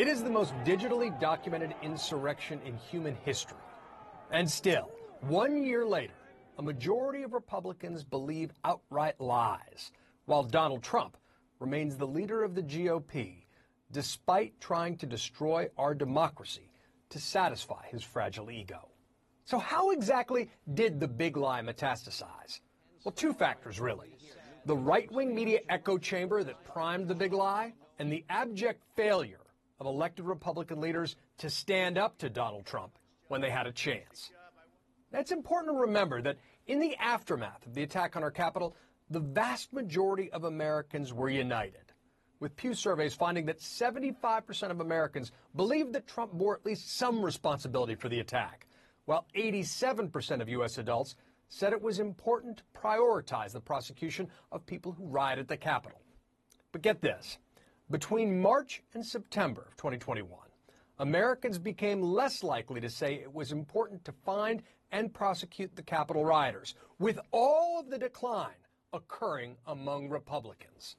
It is the most digitally documented insurrection in human history. And still, 1 year later, a majority of Republicans believe outright lies, while Donald Trump remains the leader of the GOP, despite trying to destroy our democracy to satisfy his fragile ego. So how exactly did the big lie metastasize? Well, two factors, really. The right-wing media echo chamber that primed the big lie, and the abject failure of elected Republican leaders to stand up to Donald Trump when they had a chance. Now, it's important to remember that in the aftermath of the attack on our Capitol, the vast majority of Americans were united, with Pew surveys finding that 75% of Americans believed that Trump bore at least some responsibility for the attack, while 87% of U.S. adults said it was important to prioritize the prosecution of people who rioted at the Capitol. But get this, between March and September of 2021, Americans became less likely to say it was important to find and prosecute the Capitol rioters, with all of the decline occurring among Republicans.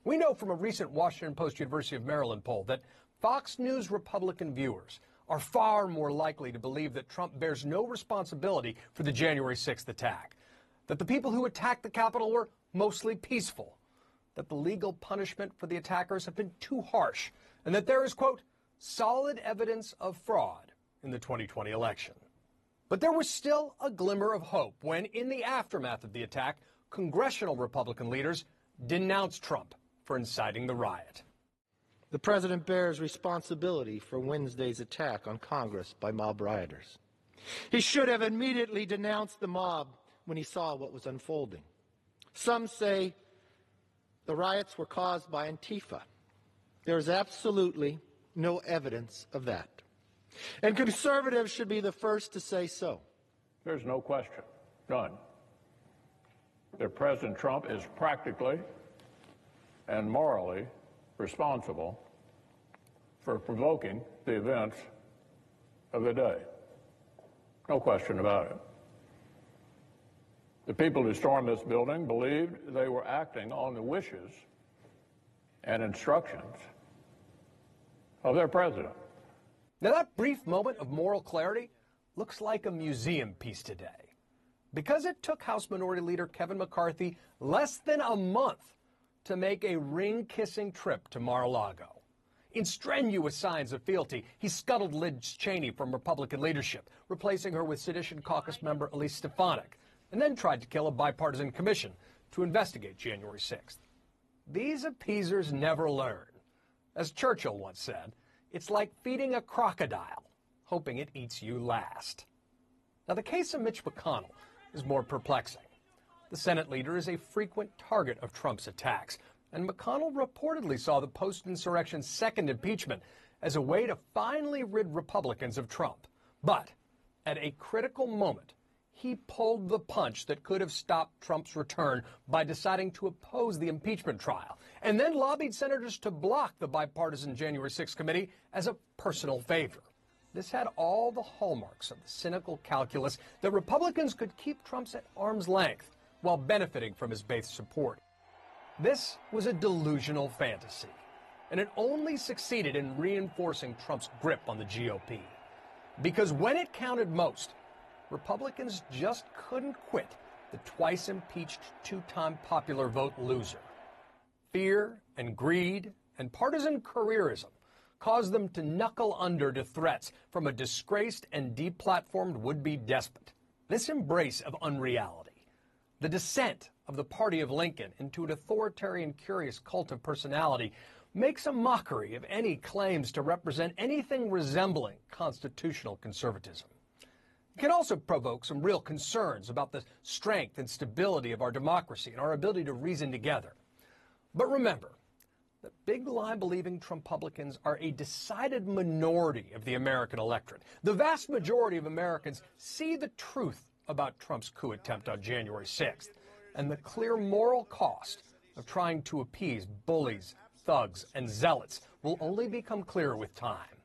We know from a recent Washington Post University of Maryland poll that Fox News Republican viewers are far more likely to believe that Trump bears no responsibility for the January 6th attack, that the people who attacked the Capitol were mostly peaceful, that the legal punishment for the attackers have been too harsh, and that there is, quote, solid evidence of fraud in the 2020 election. But there was still a glimmer of hope when, in the aftermath of the attack, congressional Republican leaders denounced Trump for inciting the riot. The president bears responsibility for Wednesday's attack on Congress by mob rioters. He should have immediately denounced the mob when he saw what was unfolding. Some say the riots were caused by Antifa. There is absolutely no evidence of that. And conservatives should be the first to say so. There's no question, none, that President Trump is practically and morally responsible for provoking the events of the day. No question about it. The people who stormed this building believed they were acting on the wishes and instructions of their president. Now, that brief moment of moral clarity looks like a museum piece today, because it took House Minority Leader Kevin McCarthy less than a month to make a ring-kissing trip to Mar-a-Lago. In strenuous signs of fealty, he scuttled Liz Cheney from Republican leadership, replacing her with Sedition Caucus member Elise Stefanik, and then tried to kill a bipartisan commission to investigate January 6th. These appeasers never learn. As Churchill once said, it's like feeding a crocodile, hoping it eats you last. Now, the case of Mitch McConnell is more perplexing. The Senate leader is a frequent target of Trump's attacks, and McConnell reportedly saw the post-insurrection second impeachment as a way to finally rid Republicans of Trump. But at a critical moment, he pulled the punch that could have stopped Trump's return by deciding to oppose the impeachment trial, and then lobbied senators to block the bipartisan January 6th committee as a personal favor. This had all the hallmarks of the cynical calculus that Republicans could keep Trump at arm's length while benefiting from his base support. This was a delusional fantasy, and it only succeeded in reinforcing Trump's grip on the GOP. Because when it counted most, Republicans just couldn't quit the twice-impeached, two-time popular vote loser. Fear and greed and partisan careerism caused them to knuckle under to threats from a disgraced and deplatformed would-be despot. This embrace of unreality, the descent of the party of Lincoln into an authoritarian, curious cult of personality, makes a mockery of any claims to represent anything resembling constitutional conservatism. It can also provoke some real concerns about the strength and stability of our democracy and our ability to reason together. But remember that big lie-believing Trumpublicans are a decided minority of the American electorate. The vast majority of Americans see the truth about Trump's coup attempt on January 6th and the clear moral cost of trying to appease bullies, thugs, and zealots will only become clearer with time.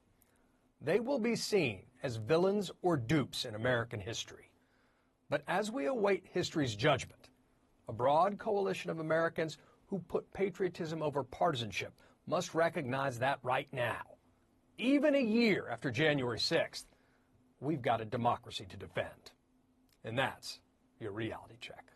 They will be seen as villains or dupes in American history. But as we await history's judgment, a broad coalition of Americans who put patriotism over partisanship must recognize that right now even a year after January 6th, we've got a democracy to defend. And that's your reality check.